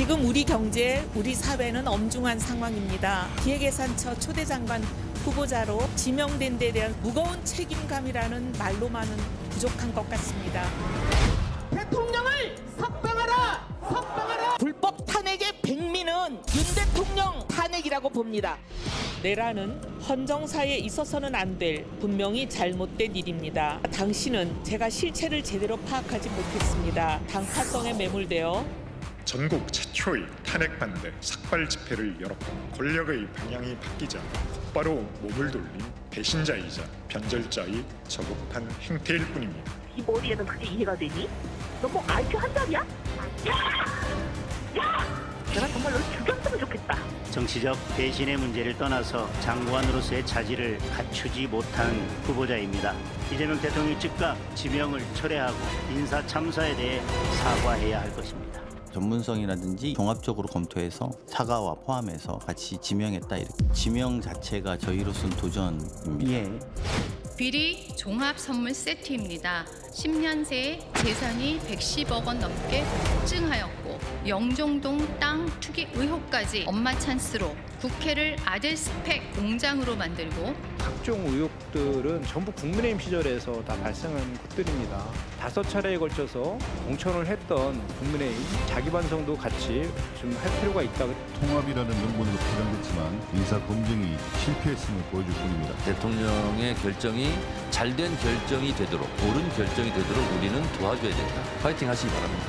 지금 우리 경제, 우리 사회는 엄중한 상황입니다. 기획예산처 초대장관 후보자로 지명된 데 대한 무거운 책임감이라는 말로만은 부족한 것 같습니다. 대통령을 석방하라! 석방하라! 불법 탄핵의 백미는 윤 대통령 탄핵이라고 봅니다. 내란은 헌정사에 있어서는 안 될 분명히 잘못된 일입니다. 당신은 제가 실체를 제대로 파악하지 못했습니다. 당파성에 매몰되어 전국 최초의 탄핵 반대 삭발 집회를 열었고 권력의 방향이 바뀌자 곧바로 몸을 돌린 배신자이자 변절자의 저급한 행태일 뿐입니다. 이 머리에는 그게 이해가 되니? 너 뭐 IQ 한 자리야? 내가 정말 널 죽였으면 좋겠다. 정치적 배신의 문제를 떠나서 장관으로서의 자질을 갖추지 못한 후보자입니다. 이재명 대통령이 즉각 지명을 철회하고 인사 참사에 대해 사과해야 할 것입니다. 전문성이라든지 종합적으로 검토해서 사과와 포함해서 같이 지명했다. 이렇게 지명 자체가 저희로서는 도전입니다. 비리 종합 선물 세트입니다. 10년 새에 재산이 110억 원 넘게 폭증하였고 영종동 땅 투기 의혹까지 엄마 찬스로 국회를 아들 스펙 공장으로 만들고 각종 의혹들은 전부 국민의힘 시절에서 다 발생한 것들입니다. 5차례에 걸쳐서 공천을 했던 국민의힘 자기 반성도 같이 좀 할 필요가 있다. 통합이라는 명분으로 포장됐지만 인사 검증이 실패했음을 보여줄 뿐입니다. 대통령의 결정이 잘된 결정이 되도록, 옳은 결정이 되도록 우리는 도와줘야 된다. 파이팅 하시기 바랍니다.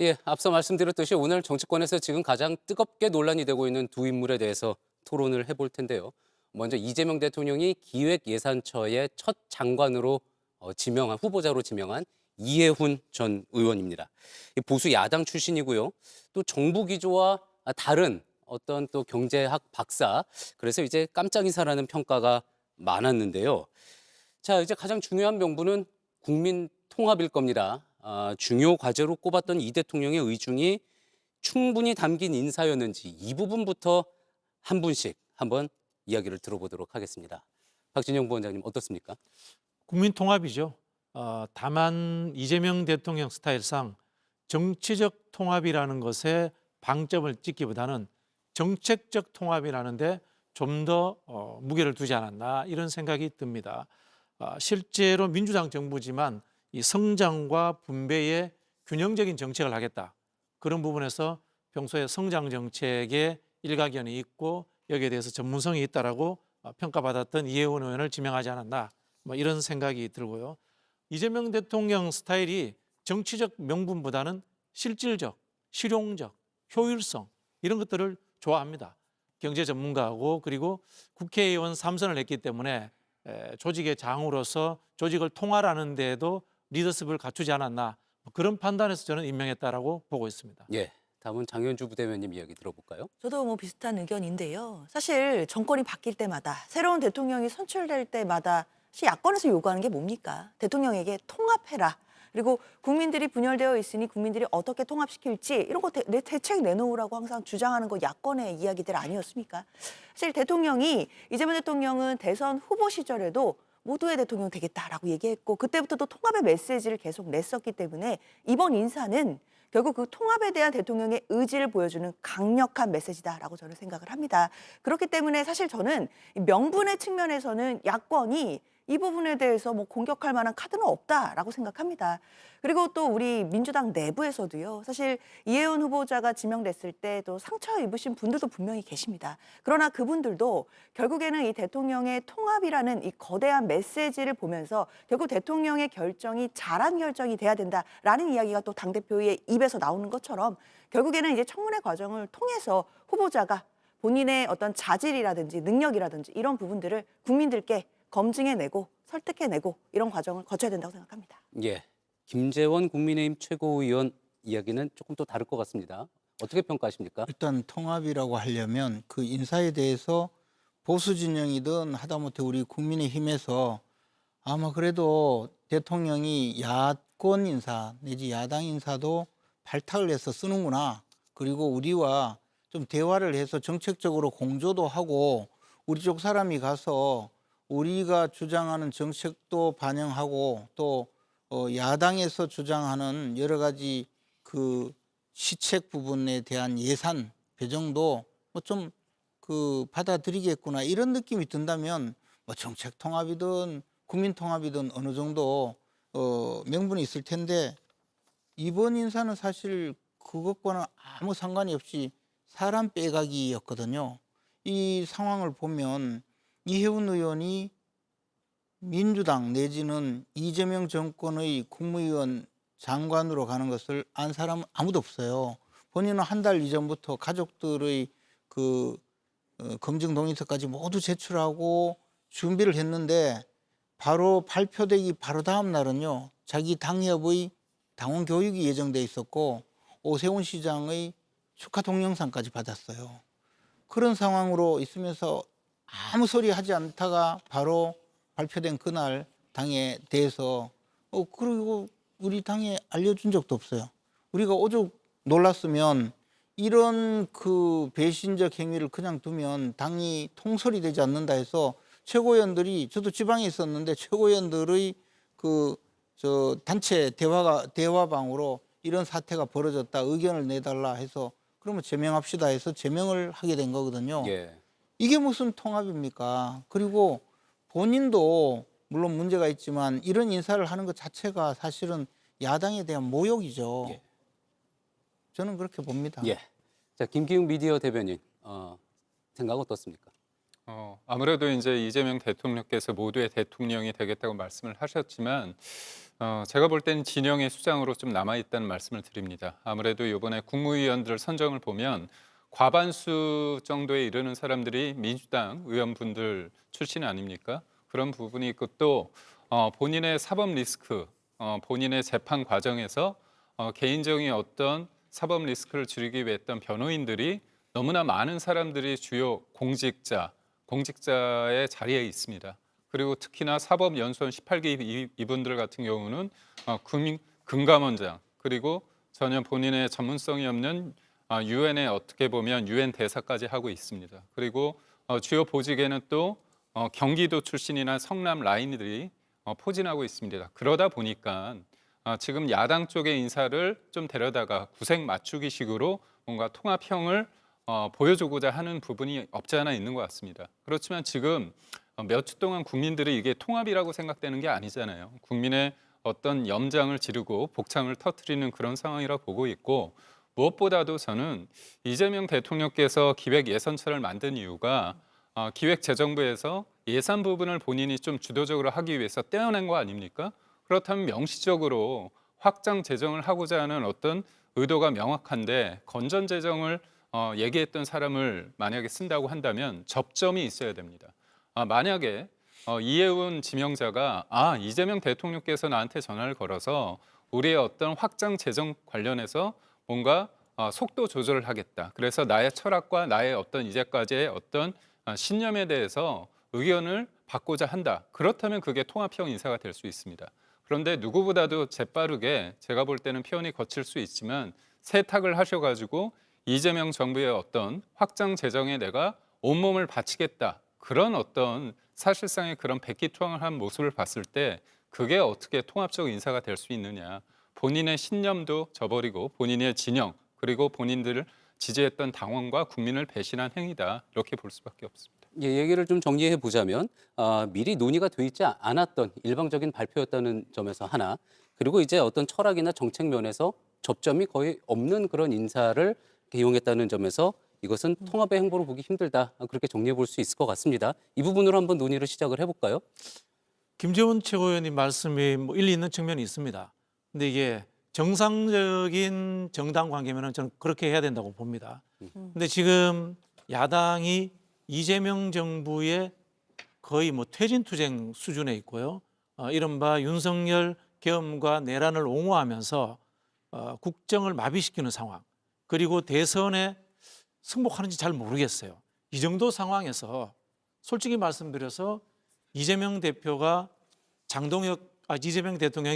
예, 앞서 말씀드렸듯이 오늘 정치권에서 지금 가장 뜨겁게 논란이 되고 있는 두 인물에 대해서 토론을 해볼 텐데요. 먼저 이재명 대통령이 기획예산처의 첫 장관으로 지명한 후보자로 지명한 이해훈 전 의원입니다. 보수 야당 출신이고요. 또 정부 기조와 다른 어떤 또 경제학 박사, 그래서 이제 깜짝 인사라는 평가가 많았는데요. 자, 이제 가장 중요한 명분은 국민 통합일 겁니다. 중요 과제로 꼽았던 이 대통령의 의중이 충분히 담긴 인사였는지 이 부분부터 한 분씩 한번 이야기를 들어보도록 하겠습니다. 박진영 부원장님 어떻습니까? 국민 통합이죠. 다만 이재명 대통령 스타일상 정치적 통합이라는 것에 방점을 찍기보다는 정책적 통합이라는 데 좀 더 무게를 두지 않았나 이런 생각이 듭니다. 실제로 민주당 정부지만 이 성장과 분배의 균형적인 정책을 하겠다. 그런 부분에서 평소에 성장 정책에 일가견이 있고 여기에 대해서 전문성이 있다라고 평가받았던 이해훈 의원을 지명하지 않았나 뭐 이런 생각이 들고요. 이재명 대통령 스타일이 정치적 명분보다는 실질적, 실용적, 효율성 이런 것들을 좋아합니다. 경제 전문가하고 그리고 국회의원 3선을 했기 때문에 조직의 장으로서 조직을 통할하는 데에도 리더십을 갖추지 않았나 그런 판단에서 저는 임명했다라고 보고 있습니다. 예, 다음은 장현주 부대변인 이야기 들어볼까요? 저도 뭐 비슷한 의견인데요. 사실 정권이 바뀔 때마다 새로운 대통령이 선출될 때마다 사실 야권에서 요구하는 게 뭡니까? 대통령에게 통합해라. 그리고 국민들이 분열되어 있으니 국민들이 어떻게 통합시킬지 이런 거 대책 내놓으라고 항상 주장하는 거 야권의 이야기들 아니었습니까? 사실 이재명 대통령은 대선 후보 시절에도 모두의 대통령 되겠다라고 얘기했고 그때부터도 통합의 메시지를 계속 냈었기 때문에 이번 인사는 결국 그 통합에 대한 대통령의 의지를 보여주는 강력한 메시지다라고 저는 생각을 합니다. 그렇기 때문에 사실 저는 명분의 측면에서는 야권이 이 부분에 대해서 뭐 공격할 만한 카드는 없다라고 생각합니다. 그리고 또 우리 민주당 내부에서도요. 사실 이해훈 후보자가 지명됐을 때 또 상처 입으신 분들도 분명히 계십니다. 그러나 그분들도 결국에는 이 대통령의 통합이라는 이 거대한 메시지를 보면서 결국 대통령의 결정이 잘한 결정이 돼야 된다라는 이야기가 또 당대표의 입에서 나오는 것처럼 결국에는 이제 청문회 과정을 통해서 후보자가 본인의 어떤 자질이라든지 능력이라든지 이런 부분들을 국민들께 검증해내고 설득해내고 이런 과정을 거쳐야 된다고 생각합니다. 예, 김재원 국민의힘 최고위원 이야기는 조금 또 다를 것 같습니다. 어떻게 평가하십니까? 일단 통합이라고 하려면 그 인사에 대해서 보수 진영이든 하다못해 우리 국민의힘에서 아마 그래도 대통령이 야권 인사 내지 야당 인사도 발탁을 해서 쓰는구나. 그리고 우리와 좀 대화를 해서 정책적으로 공조도 하고 우리 쪽 사람이 가서 우리가 주장하는 정책도 반영하고 또 야당에서 주장하는 여러 가지 그 시책 부분에 대한 예산 배정도 뭐 좀 그 받아들이겠구나 이런 느낌이 든다면 뭐 정책 통합이든 국민 통합이든 어느 정도 명분이 있을 텐데 이번 인사는 사실 그것과는 아무 상관이 없이 사람 빼가기였거든요. 이 상황을 보면 이해운 의원이 민주당 내지는 이재명 정권의 국무위원 장관으로 가는 것을 안 사람은 아무도 없어요. 본인은 한 달 이전부터 가족들의 그 검증 동의서까지 모두 제출하고 준비를 했는데 바로 발표되기 바로 다음 날은요. 자기 당협의 당원 교육이 예정돼 있었고 오세훈 시장의 축하 동영상까지 받았어요. 그런 상황으로 있으면서 아무 소리 하지 않다가 바로 발표된 그날 당에 대해서 그리고 우리 당에 알려준 적도 없어요. 우리가 오죽 놀랐으면 이런 그 배신적 행위를 그냥 두면 당이 통솔이 되지 않는다 해서 최고위원들이 저도 지방에 있었는데 최고위원들의 그 단체 대화방으로 이런 사태가 벌어졌다 의견을 내달라 해서 그러면 제명합시다 해서 제명을 하게 된 거거든요. 예. 이게 무슨 통합입니까? 그리고 본인도 물론 문제가 있지만 이런 인사를 하는 것 자체가 사실은 야당에 대한 모욕이죠. 예. 저는 그렇게 봅니다. 예. 자, 김기웅 미디어 대변인 생각 어떻습니까? 아무래도 이제 이재명 대통령께서 모두의 대통령이 되겠다고 말씀을 하셨지만 제가 볼 때는 진영의 수장으로 좀 남아있다는 말씀을 드립니다. 아무래도 이번에 국무위원들 선정을 보면 과반수 정도에 이르는 사람들이 민주당 의원분들 출신 아닙니까? 그런 부분이 있고 또 본인의 사법 리스크, 본인의 재판 과정에서 개인적인 어떤 사법 리스크를 줄이기 위해 했던 변호인들이 너무나 많은 사람들이 주요 공직자의 자리에 있습니다. 그리고 특히나 사법연수원 18기 이분들 같은 경우는 금감원장 그리고 전혀 본인의 전문성이 없는 유엔에 어떻게 보면 유엔 대사까지 하고 있습니다. 그리고 주요 보직에는 또 경기도 출신이나 성남 라인들이 포진하고 있습니다. 그러다 보니까 지금 야당 쪽의 인사를 좀 데려다가 구색 맞추기식으로 뭔가 통합형을 보여주고자 하는 부분이 없지 않아 있는 것 같습니다. 그렇지만 지금 몇 주 동안 국민들이 이게 통합이라고 생각되는 게 아니잖아요. 국민의 어떤 염장을 지르고 복창을 터뜨리는 그런 상황이라 보고 있고 무엇보다도 저는 이재명 대통령께서 기획예산처를 만든 이유가 기획재정부에서 예산 부분을 본인이 좀 주도적으로 하기 위해서 떼어낸 거 아닙니까? 그렇다면 명시적으로 확장 재정을 하고자 하는 어떤 의도가 명확한데 건전 재정을 얘기했던 사람을 만약에 쓴다고 한다면 접점이 있어야 됩니다. 만약에 이해운 지명자가 이재명 대통령께서 나한테 전화를 걸어서 우리의 어떤 확장 재정 관련해서 뭔가 속도 조절을 하겠다. 그래서 나의 철학과 나의 어떤 이제까지의 어떤 신념에 대해서 의견을 받고자 한다. 그렇다면 그게 통합형 인사가 될 수 있습니다. 그런데 누구보다도 재빠르게 제가 볼 때는 표현이 거칠 수 있지만 세탁을 하셔가지고 이재명 정부의 어떤 확장 재정에 내가 온몸을 바치겠다. 그런 어떤 사실상의 그런 백기투항을 한 모습을 봤을 때 그게 어떻게 통합적 인사가 될 수 있느냐. 본인의 신념도 저버리고 본인의 진영 그리고 본인들을 지지했던 당원과 국민을 배신한 행위다. 이렇게 볼 수밖에 없습니다. 예, 얘기를 좀 정리해 보자면 미리 논의가 돼 있지 않았던 일방적인 발표였다는 점에서 하나, 그리고 이제 어떤 철학이나 정책 면에서 접점이 거의 없는 그런 인사를 이용했다는 점에서 이것은 통합의 행보로 보기 힘들다. 그렇게 정리해 볼 수 있을 것 같습니다. 이 부분으로 한번 논의를 시작을 해볼까요? 김재원 최고위원님 말씀이 뭐 일리 있는 측면이 있습니다. 근데 이게 정상적인 정당 관계면은 저는 그렇게 해야 된다고 봅니다. 근데 지금 야당이 이재명 정부의 거의 뭐 퇴진투쟁 수준에 있고요. 이른바 윤석열 계엄과 내란을 옹호하면서 국정을 마비시키는 상황. 그리고 대선에 승복하는지 잘 모르겠어요. 이 정도 상황에서 솔직히 말씀드려서 이재명 대통령이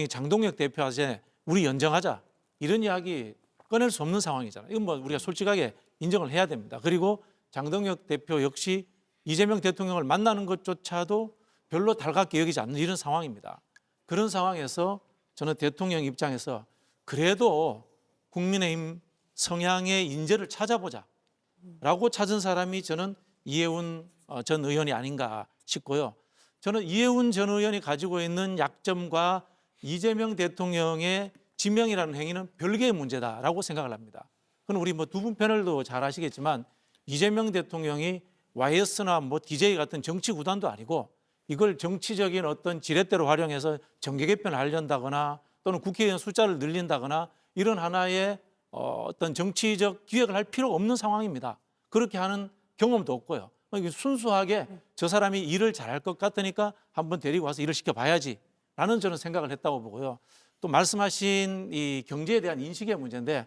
장동혁 대표한테 우리 연정하자 이런 이야기 꺼낼 수 없는 상황이잖아요. 이건 뭐 우리가 솔직하게 인정을 해야 됩니다. 그리고 장동혁 대표 역시 이재명 대통령을 만나는 것조차도 별로 달갑게 여기지 않는 이런 상황입니다. 그런 상황에서 저는 대통령 입장에서 그래도 국민의힘 성향의 인재를 찾아보자라고 찾은 사람이 저는 이해운 전 의원이 아닌가 싶고요. 저는 이해운 전 의원이 가지고 있는 약점과 이재명 대통령의 지명이라는 행위는 별개의 문제다라고 생각을 합니다. 그건 우리 두 분 패널도 잘 아시겠지만 이재명 대통령이 YS나 DJ 같은 정치 구단도 아니고 이걸 정치적인 어떤 지렛대로 활용해서 정계 개편을 하려다거나 또는 국회의원 숫자를 늘린다거나 이런 하나의 어떤 정치적 기획을 할 필요가 없는 상황입니다. 그렇게 하는 경험도 없고요. 순수하게 저 사람이 일을 잘할 것 같으니까 한번 데리고 와서 일을 시켜봐야지라는 저는 생각을 했다고 보고요. 또 말씀하신 이 경제에 대한 인식의 문제인데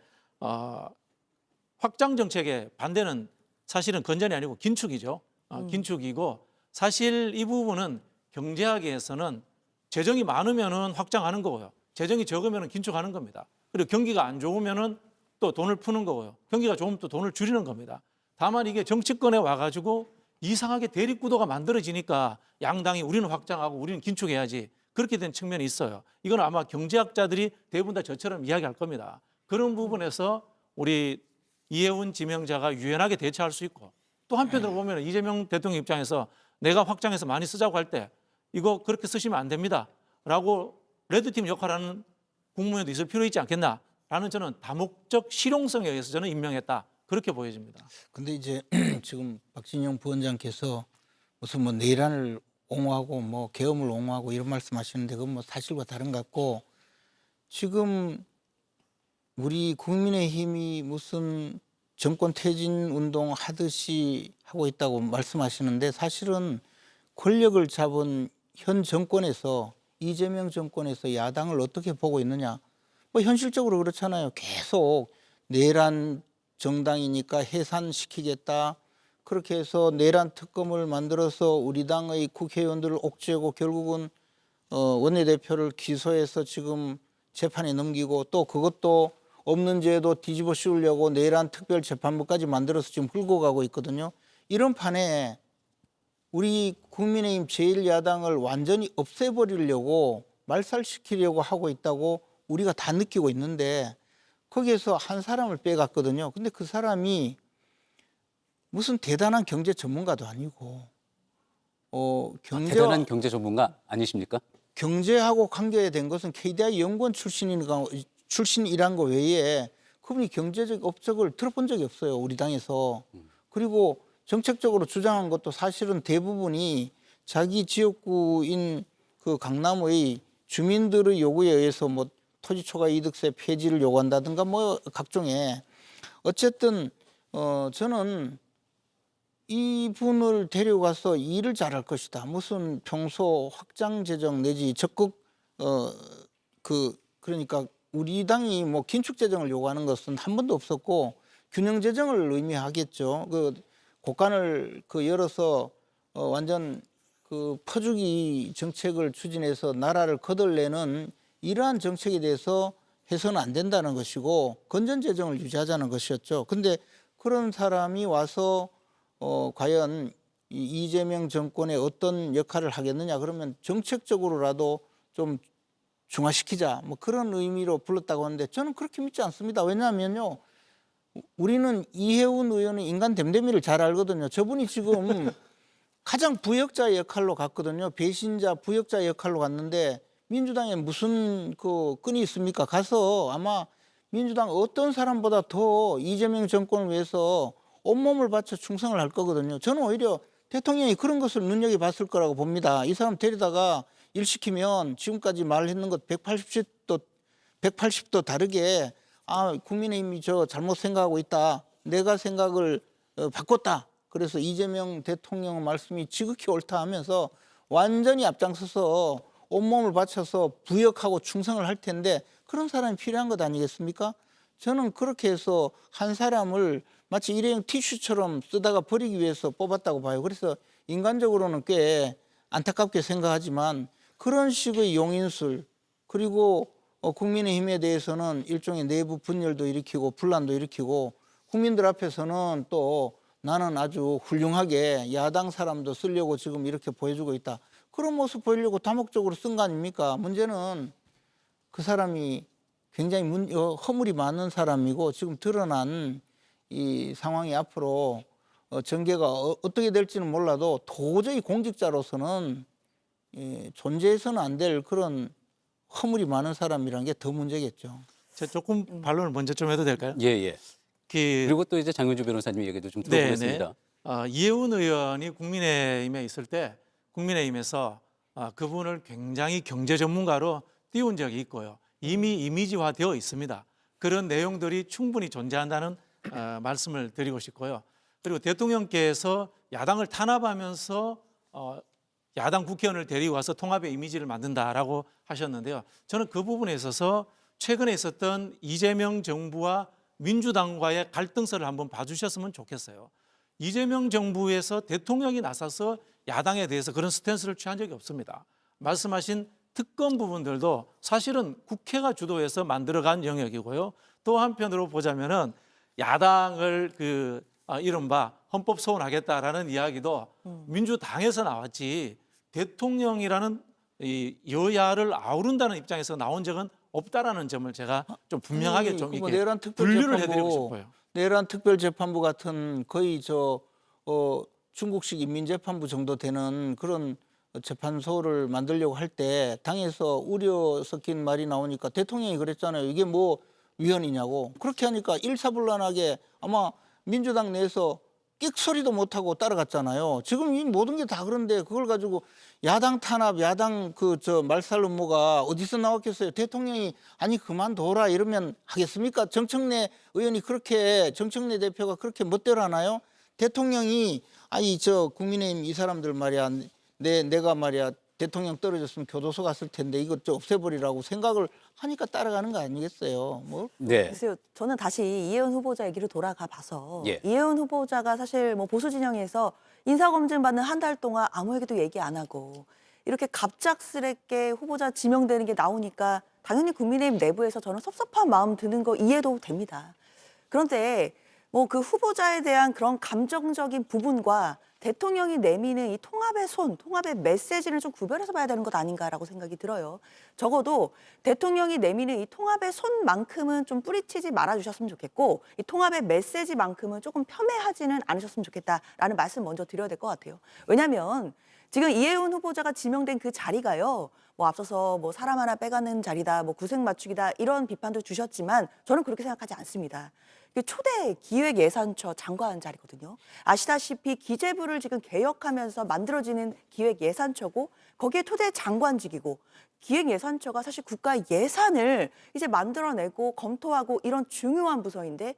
확장 정책의 반대는 사실은 건전이 아니고 긴축이죠. 긴축이고 사실 이 부분은 경제학에서는 재정이 많으면은 확장하는 거고요. 재정이 적으면은 긴축하는 겁니다. 그리고 경기가 안 좋으면은 또 돈을 푸는 거고요. 경기가 좋으면 또 돈을 줄이는 겁니다. 다만 이게 정치권에 와가지고 이상하게 대립구도가 만들어지니까 양당이 우리는 확장하고 우리는 긴축해야지 그렇게 된 측면이 있어요. 이건 아마 경제학자들이 대부분 다 저처럼 이야기할 겁니다. 그런 부분에서 우리 이해운 지명자가 유연하게 대처할 수 있고 또 한편으로 보면 이재명 대통령 입장에서 내가 확장해서 많이 쓰자고 할 때 이거 그렇게 쓰시면 안 됩니다 라고 레드팀 역할하는 국무위원도 있을 필요 있지 않겠나라는 저는 다목적 실용성에 의해서 저는 임명했다 그렇게 보여집니다. 근데 이제 지금 박진영 부원장께서 무슨 내란을 옹호하고 계엄을 옹호하고 이런 말씀하시는데 그건 사실과 다른 것 같고 지금 우리 국민의힘이 무슨 정권 퇴진 운동 하듯이 하고 있다고 말씀하시는데 사실은 권력을 잡은 현 정권에서 이재명 정권에서 야당을 어떻게 보고 있느냐. 현실적으로 그렇잖아요. 계속 내란 정당이니까 해산시키겠다. 그렇게 해서 내란 특검을 만들어서 우리 당의 국회의원들을 옥죄고 결국은 원내대표를 기소해서 지금 재판에 넘기고 또 그것도 없는 죄도 뒤집어 씌우려고 내란 특별재판부까지 만들어서 지금 끌고 가고 있거든요. 이런 판에 우리 국민의힘 제1야당을 완전히 없애버리려고 말살시키려고 하고 있다고 우리가 다 느끼고 있는데 거기에서 한 사람을 빼갔거든요. 근데 그 사람이 무슨 대단한 경제 전문가도 아니고 대단한 경제 전문가 아니십니까? 경제하고 관계된 것은 KDI 연구원 출신이란 거 외에 그분이 경제적 업적을 들어본 적이 없어요. 우리 당에서. 그리고 정책적으로 주장한 것도 사실은 대부분이 자기 지역구인 그 강남의 주민들의 요구에 의해서 토지 초과 이득세 폐지를 요구한다든가 각종의 어쨌든 저는 이분을 데려가서 일을 잘할 것이다. 무슨 평소 확장 재정 내지 적극 그러니까 우리 당이 긴축 재정을 요구하는 것은 한 번도 없었고 균형 재정을 의미하겠죠. 곳간을 열어서 완전 퍼주기 정책을 추진해서 나라를 거덜내는 이러한 정책에 대해서 해서는 안 된다는 것이고 건전 재정을 유지하자는 것이었죠. 근데 그런 사람이 와서 과연 이재명 정권에 어떤 역할을 하겠느냐 그러면 정책적으로라도 좀 중화시키자 그런 의미로 불렀다고 하는데 저는 그렇게 믿지 않습니다. 왜냐하면요. 우리는 이해운 의원은 인간 댐댐이를 잘 알거든요. 저분이 지금 가장 부역자의 역할로 갔거든요. 배신자 부역자 역할로 갔는데 민주당에 무슨 끈이 있습니까? 가서 아마 민주당 어떤 사람보다 더 이재명 정권을 위해서 온몸을 바쳐 충성을 할 거거든요. 저는 오히려 대통령이 그런 것을 눈여겨봤을 거라고 봅니다. 이 사람 데리다가 일 시키면 지금까지 말했는 것 180도 다르게 국민의힘이 저 잘못 생각하고 있다. 내가 생각을 바꿨다. 그래서 이재명 대통령 말씀이 지극히 옳다 하면서 완전히 앞장서서 온몸을 바쳐서 부역하고 충성을 할 텐데 그런 사람이 필요한 것 아니겠습니까? 저는 그렇게 해서 한 사람을 마치 일회용 티슈처럼 쓰다가 버리기 위해서 뽑았다고 봐요. 그래서 인간적으로는 꽤 안타깝게 생각하지만 그런 식의 용인술 그리고 국민의힘에 대해서는 일종의 내부 분열도 일으키고 분란도 일으키고 국민들 앞에서는 또 나는 아주 훌륭하게 야당 사람도 쓰려고 지금 이렇게 보여주고 있다. 그런 모습 보이려고 다목적으로 쓴 거 아닙니까? 문제는 그 사람이 굉장히 허물이 많은 사람이고 지금 드러난 이 상황이 앞으로 전개가 어떻게 될지는 몰라도 도저히 공직자로서는 존재해서는 안 될 그런 허물이 많은 사람이라는 게 더 문제겠죠. 제가 조금 반론을 먼저 좀 해도 될까요? 예, 예. 그리고 또 이제 장윤주 변호사님 얘기도 좀 들어보겠습니다. 이해운 의원이 국민의힘에 있을 때 국민의힘에서 그분을 굉장히 경제 전문가로 띄운 적이 있고요. 이미 이미지화되어 있습니다. 그런 내용들이 충분히 존재한다는 말씀을 드리고 싶고요. 그리고 대통령께서 야당을 탄압하면서 야당 국회의원을 데리고 와서 통합의 이미지를 만든다라고 하셨는데요. 저는 그 부분에 있어서 최근에 있었던 이재명 정부와 민주당과의 갈등설을 한번 봐주셨으면 좋겠어요. 이재명 정부에서 대통령이 나서서 야당에 대해서 그런 스탠스를 취한 적이 없습니다. 말씀하신 특검 부분들도 사실은 국회가 주도해서 만들어간 영역이고요. 또 한편으로 보자면은 야당을 이른바 헌법 소원하겠다라는 이야기도 민주당에서 나왔지 대통령이라는 이 여야를 아우른다는 입장에서 나온 적은 없다라는 점을 제가 좀 분명하게 좀 이렇게 분류를 해드리고 싶어요. 내란 특별재판부 같은 거의 중국식 인민재판부 정도 되는 그런 재판소를 만들려고 할 때 당에서 우려 섞인 말이 나오니까 대통령이 그랬잖아요. 이게 뭐 위헌이냐고. 그렇게 하니까 일사불란하게 아마 민주당 내에서 끽소리도 못하고 따라갔잖아요. 지금 이 모든 게 다 그런데 그걸 가지고 야당 탄압, 야당 말살 음모가 어디서 나왔겠어요. 대통령이 아니 그만둬라 이러면 하겠습니까? 정청래 의원이 그렇게, 정청래 대표가 그렇게 멋대로 하나요? 대통령이 아니 국민의힘 이 사람들 말이야 내가 말이야 대통령 떨어졌으면 교도소 갔을 텐데 이것 좀 없애버리라고 생각을 하니까 따라가는 거 아니겠어요? 뭐? 네. 글쎄요, 저는 다시 이혜원 후보자 얘기로 돌아가 봐서 예. 이혜원 후보자가 사실 뭐 보수 진영에서 인사검증 받는 한 달 동안 아무에게도 얘기 안 하고 이렇게 갑작스럽게 후보자 지명되는 게 나오니까 당연히 국민의힘 내부에서 저는 섭섭한 마음 드는 거 이해도 됩니다. 그런데 뭐 그 후보자에 대한 그런 감정적인 부분과 대통령이 내미는 이 통합의 통합의 메시지를 좀 구별해서 봐야 되는 것 아닌가라고 생각이 들어요. 적어도 대통령이 내미는 이 통합의 손만큼은 좀 뿌리치지 말아주셨으면 좋겠고 이 통합의 메시지만큼은 조금 폄훼하지는 않으셨으면 좋겠다라는 말씀 먼저 드려야 될 것 같아요. 왜냐하면 지금 이혜훈 후보자가 지명된 그 자리가요. 뭐 앞서서 뭐 사람 하나 빼가는 자리다, 뭐 구색 맞추기다 이런 비판도 주셨지만 저는 그렇게 생각하지 않습니다. 초대 기획예산처 장관 자리거든요. 아시다시피 기재부를 지금 개혁하면서 만들어지는 기획예산처고 거기에 초대 장관직이고 기획예산처가 사실 국가 예산을 이제 만들어내고 검토하고 이런 중요한 부서인데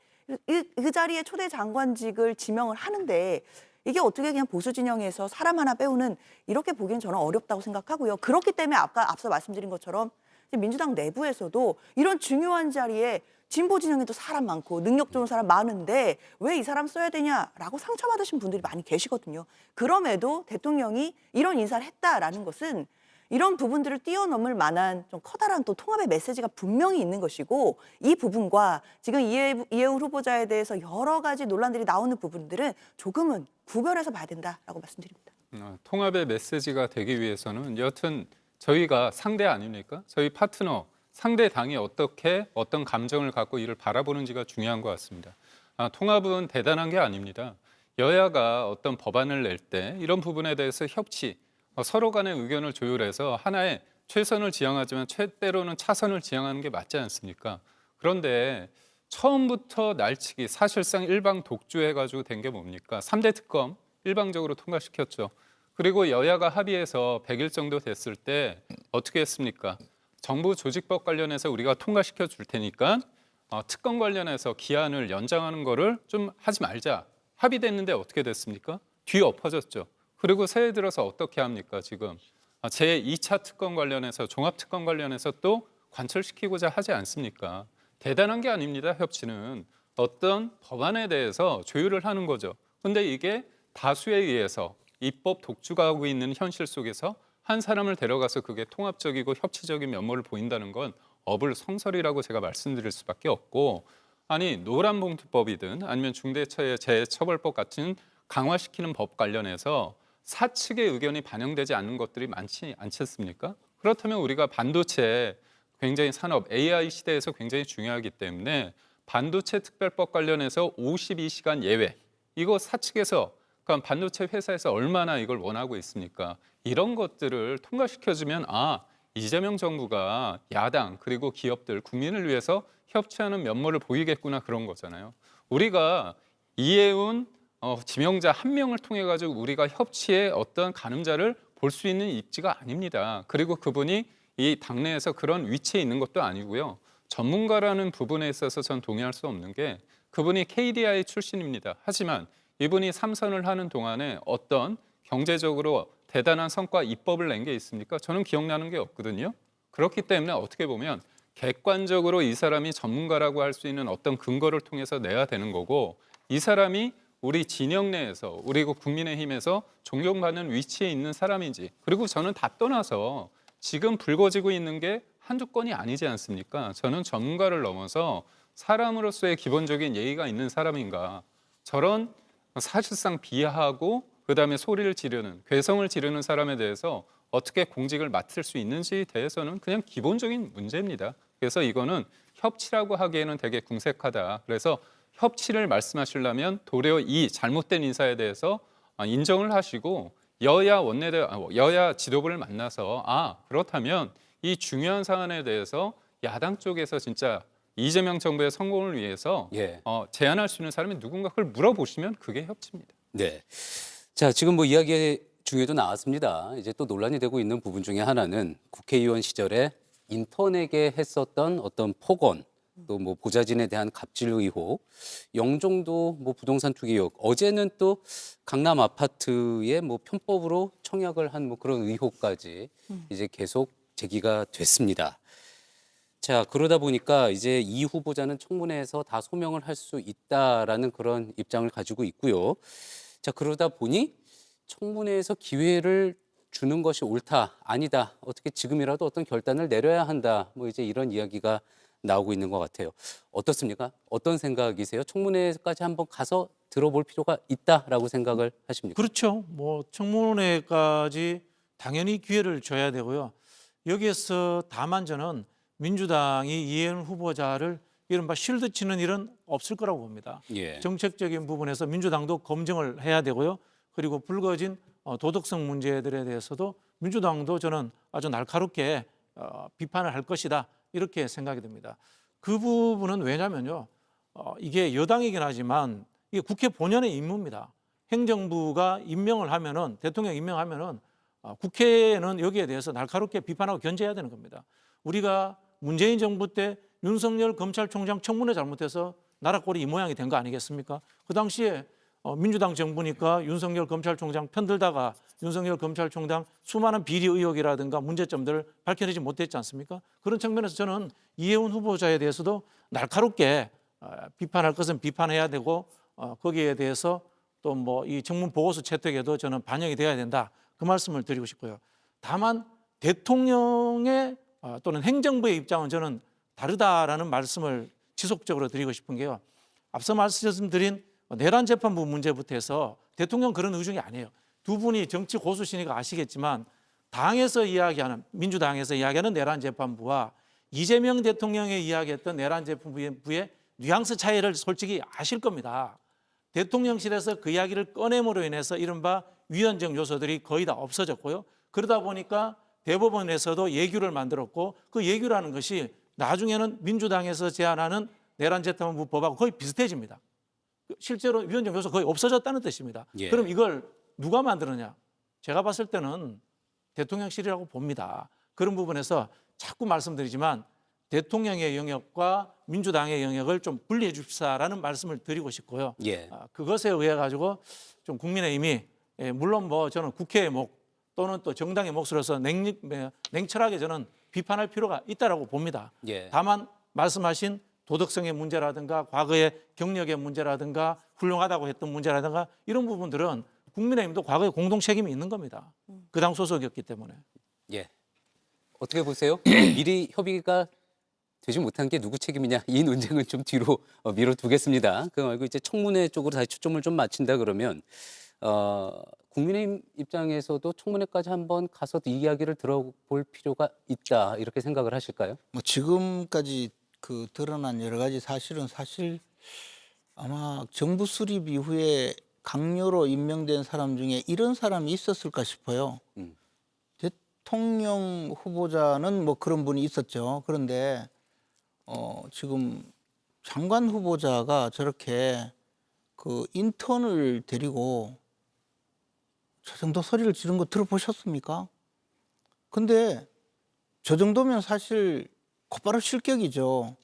그 자리에 초대 장관직을 지명을 하는데 이게 어떻게 그냥 보수 진영에서 사람 하나 빼오는 이렇게 보기엔 저는 어렵다고 생각하고요. 그렇기 때문에 앞서 말씀드린 것처럼 민주당 내부에서도 이런 중요한 자리에 진보 진영에도 사람 많고 능력 좋은 사람 많은데 왜 이 사람 써야 되냐라고 상처받으신 분들이 많이 계시거든요. 그럼에도 대통령이 이런 인사를 했다라는 것은 이런 부분들을 뛰어넘을 만한 좀 커다란 또 통합의 메시지가 분명히 있는 것이고 이 부분과 지금 이혜훈 후보자에 대해서 여러 가지 논란들이 나오는 부분들은 조금은 구별해서 봐야 된다라고 말씀드립니다. 통합의 메시지가 되기 위해서는 여튼 저희가 상대 아닙니까? 저희 파트너 상대 당이 어떤 감정을 갖고 이를 바라보는지가 중요한 것 같습니다. 통합은 대단한 게 아닙니다. 여야가 어떤 법안을 낼 때 이런 부분에 대해서 협치, 서로 간의 의견을 조율해서 하나의 최선을 지향하지만 때로는 차선을 지향하는 게 맞지 않습니까? 그런데 처음부터 날치기, 사실상 일방 독주해가지고 된 게 뭡니까? 3대 특검 일방적으로 통과시켰죠. 그리고 여야가 합의해서 100일 정도 됐을 때 어떻게 했습니까? 정부 조직법 관련해서 우리가 통과시켜 줄 테니까 특검 관련해서 기한을 연장하는 거를 좀 하지 말자. 합의됐는데 어떻게 됐습니까? 뒤엎어졌죠. 그리고 새해 들어서 어떻게 합니까? 지금 제2차 특검 관련해서 종합특검 관련해서 또 관철시키고자 하지 않습니까? 대단한 게 아닙니다. 협치는 어떤 법안에 대해서 조율을 하는 거죠. 그런데 이게 다수에 의해서 입법 독주가 하고 있는 현실 속에서 한 사람을 데려가서 그게 통합적이고 협치적인 면모를 보인다는 건 어불성설이라고 제가 말씀드릴 수밖에 없고 아니 노란봉투법이든 아니면 중대재해처벌법 같은 강화시키는 법 관련해서 사측의 의견이 반영되지 않는 것들이 많지 않지 않습니까? 그렇다면 우리가 반도체 굉장히 산업 AI 시대에서 굉장히 중요하기 때문에 반도체 특별법 관련해서 52시간 예외 이거 사측에서 그러니까 반도체 회사에서 얼마나 이걸 원하고 있습니까? 이런 것들을 통과시켜주면 이재명 정부가 야당 그리고 기업들 국민을 위해서 협치하는 면모를 보이겠구나 그런 거잖아요. 우리가 이해운 지명자 한 명을 통해 가지고 우리가 협치의 어떤 가늠자를 볼 수 있는 입지가 아닙니다. 그리고 그분이 이 당내에서 그런 위치에 있는 것도 아니고요. 전문가라는 부분에 있어서 전 동의할 수 없는 게 그분이 KDI 출신입니다. 하지만 이분이 3선을 하는 동안에 어떤 경제적으로 대단한 성과 입법을 낸 게 있습니까? 저는 기억나는 게 없거든요. 그렇기 때문에 어떻게 보면 객관적으로 이 사람이 전문가라고 할 수 있는 어떤 근거를 통해서 내야 되는 거고 이 사람이 우리 진영 내에서 그리고 국민의힘에서 존경받는 위치에 있는 사람인지 그리고 저는 다 떠나서 지금 불거지고 있는 게 한두 건이 아니지 않습니까? 저는 전문가를 넘어서 사람으로서의 기본적인 예의가 있는 사람인가 저런 사실상 비하하고 그다음에 소리를 지르는 괴성을 지르는 사람에 대해서 어떻게 공직을 맡을 수 있는지에 대해서는 그냥 기본적인 문제입니다. 그래서 이거는 협치라고 하기에는 되게 궁색하다. 그래서 협치를 말씀하시려면 도리어 이 잘못된 인사에 대해서 인정을 하시고 여야 지도부를 만나서 그렇다면 이 중요한 사안에 대해서 야당 쪽에서 진짜 이재명 정부의 성공을 위해서 제안할 수 있는 사람이 누군가 그걸 물어보시면 그게 협치입니다. 네. 자, 지금 뭐 이야기 중에도 나왔습니다. 이제 또 논란이 되고 있는 부분 중에 하나는 국회의원 시절에 인턴에게 했었던 어떤 폭언, 또 뭐 보좌진에 대한 갑질 의혹, 영종도 뭐 부동산 투기 의혹, 어제는 또 강남 아파트에 뭐 편법으로 청약을 한 뭐 그런 의혹까지 이제 계속 제기가 됐습니다. 자, 그러다 보니까 이제 이 후보자는 청문회에서 다 소명을 할 수 있다라는 그런 입장을 가지고 있고요. 자, 그러다 보니 청문회에서 기회를 주는 것이 옳다, 아니다, 어떻게 지금이라도 어떤 결단을 내려야 한다, 뭐 이제 이런 이야기가 나오고 있는 것 같아요. 어떻습니까? 어떤 생각이세요? 청문회까지 한번 가서 들어볼 필요가 있다라고 생각을 하십니까? 그렇죠. 뭐 청문회까지 당연히 기회를 줘야 되고요. 여기에서 다만 저는 민주당이 이해운 후보자를 이른바 쉴드 치는 일은 없을 거라고 봅니다. 정책적인 부분에서 민주당도 검증을 해야 되고요. 그리고 불거진 도덕성 문제들에 대해서도 민주당도 저는 아주 날카롭게 비판을 할 것이다. 이렇게 생각이 됩니다. 그 부분은 왜냐면요. 이게 여당이긴 하지만 이게 국회 본연의 임무입니다. 행정부가 임명을 하면은 대통령 임명하면은 국회는 여기에 대해서 날카롭게 비판하고 견제해야 되는 겁니다. 우리가 문재인 정부 때 윤석열 검찰총장 청문회 잘못해서 나라 꼴이 이 모양이 된 거 아니겠습니까? 그 당시에 민주당 정부니까 윤석열 검찰총장 편들다가 윤석열 검찰총장 수많은 비리 의혹이라든가 문제점들을 밝혀내지 못했지 않습니까? 그런 측면에서 저는 이해운 후보자에 대해서도 날카롭게 비판할 것은 비판해야 되고 거기에 대해서 또 뭐 이 청문 보고서 채택에도 저는 반영이 돼야 된다. 그 말씀을 드리고 싶고요. 다만 대통령의 또는 행정부의 입장은 저는 다르다라는 말씀을 지속적으로 드리고 싶은 게요. 앞서 말씀드린 내란 재판부 문제부터 해서 대통령 그런 의중이 아니에요. 두 분이 정치 고수시니까 아시겠지만 당에서 이야기하는 민주당에서 이야기하는 내란 재판부와 이재명 대통령이 이야기했던 내란 재판부의 뉘앙스 차이를 솔직히 아실 겁니다. 대통령실에서 그 이야기를 꺼냄으로 인해서 이른바 위헌적 요소들이 거의 다 없어졌고요. 그러다 보니까 대법원에서도 예규를 만들었고 그 예규라는 것이 나중에는 민주당에서 제안하는 내란 재판부 법하고 거의 비슷해집니다. 실제로 위헌적 요소 거의 없어졌다는 뜻입니다. 그럼 이걸 누가 만들었냐? 제가 봤을 때는 대통령실이라고 봅니다. 그런 부분에서 자꾸 말씀드리지만 대통령의 영역과 민주당의 영역을 좀 분리해 줍시다라는 말씀을 드리고 싶고요. 그것에 의해 가지고 좀 국민의힘이 물론 뭐 저는 국회의 목 또는 또 정당의 몫으로서 냉철하게 저는 비판할 필요가 있다라고 봅니다. 다만 말씀하신 도덕성의 문제라든가 과거의 경력의 문제라든가 훌륭하다고 했던 문제라든가 이런 부분들은 국민의힘도 과거에 공동 책임이 있는 겁니다. 그 당 소속이었기 때문에. 어떻게 보세요? 미리 협의가 되지 못한 게 누구 책임이냐 이 논쟁은 좀 뒤로 미뤄두겠습니다. 그 말고 이제 청문회 쪽으로 다시 초점을 좀 맞춘다 그러면 국민의힘 입장에서도 청문회까지 한번 가서 이야기를 들어볼 필요가 있다 이렇게 생각을 하실까요? 뭐 지금까지 그 드러난 여러 가지 사실은 사실 아마 정부 수립 이후에 강요로 임명된 사람 중에 이런 사람이 있었을까 싶어요. 대통령 후보자는 뭐 그런 분이 있었죠. 그런데 지금 장관 후보자가 저렇게 그 인턴을 데리고 저 정도 소리를 지른 거 들어보셨습니까? 근데 저 정도면 사실 곧바로 실격이죠.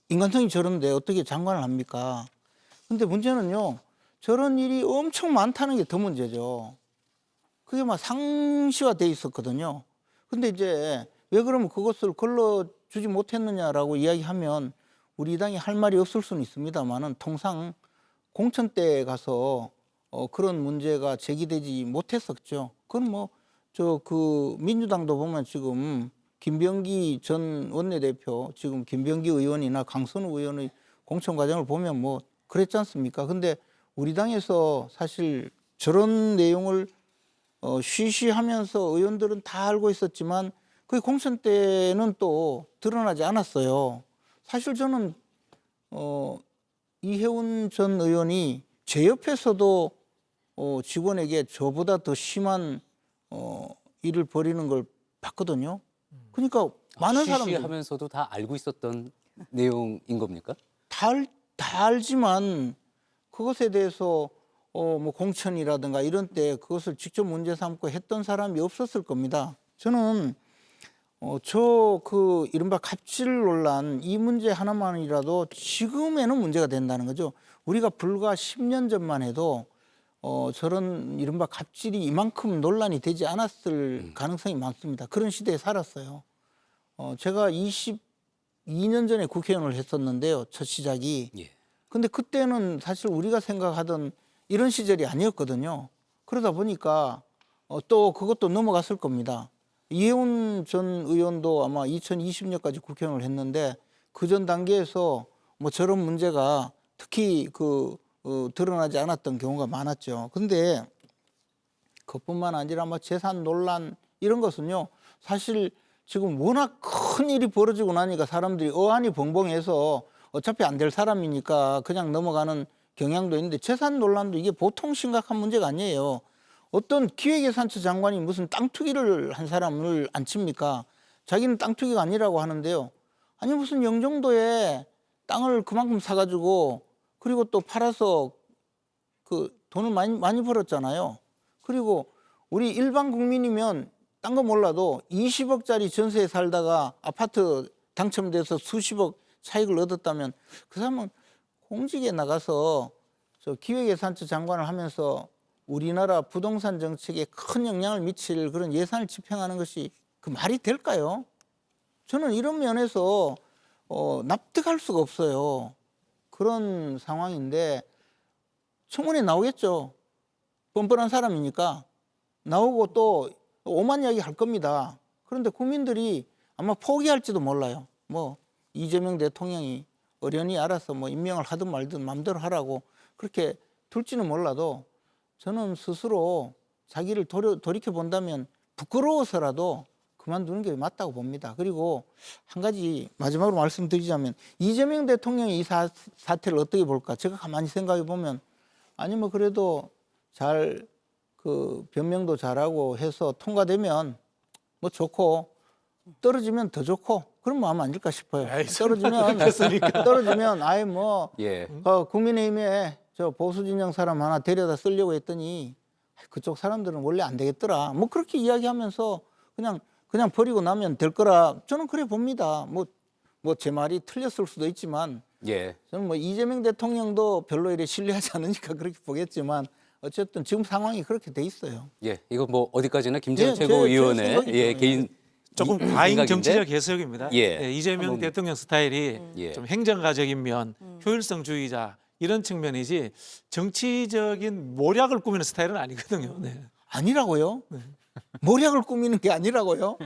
인간성이 저런데 어떻게 장관을 합니까? 근데 문제는요, 저런 일이 엄청 많다는 게 더 문제죠. 그게 막 상시화돼 있었거든요. 근데 이제 왜 그러면 그것을 걸러주지 못했느냐라고 이야기하면 우리 당이 할 말이 없을 수는 있습니다만은 통상 공천 때 가서 그런 문제가 제기되지 못했었죠. 그건 뭐 그 민주당도 보면 지금 김병기 전 원내대표, 지금 김병기 의원이나 강선우 의원의 공천 과정을 보면 뭐 그랬지 않습니까? 근데 우리 당에서 사실 저런 내용을 쉬쉬하면서 의원들은 다 알고 있었지만 그 공천 때는 또 드러나지 않았어요. 사실 저는 이혜훈 전 의원이 제 옆에서도 직원에게 저보다 더 심한 일을 벌이는 걸 봤거든요. 그러니까 많은 사람들이 하면서도 다 알고 있었던 내용인 겁니까? 다 알지만 그것에 대해서 뭐 공천이라든가 이런 때 그것을 직접 문제 삼고 했던 사람이 없었을 겁니다. 저는 그 이른바 갑질 논란 이 문제 하나만이라도 지금에는 문제가 된다는 거죠. 우리가 불과 10년 전만 해도 저런 이른바 갑질이 이만큼 논란이 되지 않았을 가능성이 많습니다. 그런 시대에 살았어요. 제가 22년 전에 국회의원을 했었는데요. 첫 시작이. 근데 그때는 사실 우리가 생각하던 이런 시절이 아니었거든요. 그러다 보니까 또 그것도 넘어갔을 겁니다. 이혜훈 전 의원도 아마 2020년까지 국회의원을 했는데 그 전 단계에서 뭐 저런 문제가 특히 드러나지 않았던 경우가 많았죠. 근데 그뿐만 아니라 뭐 재산 논란 이런 것은요. 사실 지금 워낙 큰 일이 벌어지고 나니까 사람들이 어안이 벙벙해서 어차피 안 될 사람이니까 그냥 넘어가는 경향도 있는데 재산 논란도 이게 보통 심각한 문제가 아니에요. 어떤 기획예산처 장관이 무슨 땅 투기를 한 사람을 안 칩니까? 자기는 땅 투기가 아니라고 하는데요. 아니 무슨 영종도에 땅을 그만큼 사가지고 그리고 또 팔아서 그 돈을 많이 벌었잖아요. 그리고 우리 일반 국민이면 딴 거 몰라도 20억짜리 전세에 살다가 아파트 당첨돼서 수십억 차익을 얻었다면 그 사람은 공직에 나가서 저 기획예산처 장관을 하면서 우리나라 부동산 정책에 큰 영향을 미칠 그런 예산을 집행하는 것이 그 말이 될까요? 저는 이런 면에서 납득할 수가 없어요. 그런 상황인데 청문회 나오겠죠. 뻔뻔한 사람이니까 나오고 또 오만 이야기 할 겁니다. 그런데 국민들이 아마 포기할지도 몰라요. 뭐 이재명 대통령이 어련히 알아서 뭐 임명을 하든 말든 마음대로 하라고 그렇게 둘지는 몰라도 저는 스스로 자기를 돌이켜 본다면 부끄러워서라도 그만두는 게 맞다고 봅니다. 그리고 한 가지 마지막으로 말씀드리자면 이재명 대통령이 이 사태를 어떻게 볼까? 제가 가만히 생각해 보면 아니 뭐 그래도 잘 그 변명도 잘하고 해서 통과되면 뭐 좋고 떨어지면 더 좋고 그런 마음 아닐까 싶어요. 떨어지면 아예 뭐 국민의힘에 저 보수 진영 사람 하나 데려다 쓰려고 했더니 그쪽 사람들은 원래 안 되겠더라. 뭐 그렇게 이야기하면서 그냥 버리고 나면 될 거라 저는 그래 봅니다. 뭐 제 말이 틀렸을 수도 있지만 저는 뭐 이재명 대통령도 별로 이래 신뢰하지 않으니까 그렇게 보겠지만 어쨌든 지금 상황이 그렇게 돼 있어요. 이거 뭐 어디까지나 김재현 최고위원의 개인 조금 과잉 정치적 해석입니다. 이재명 한번. 대통령 스타일이 좀 행정가적이면 효율성주의자 이런 측면이지 정치적인 모략을 꾸미는 스타일은 아니거든요. 아니라고요? 모략을 꾸미는 게 아니라고요?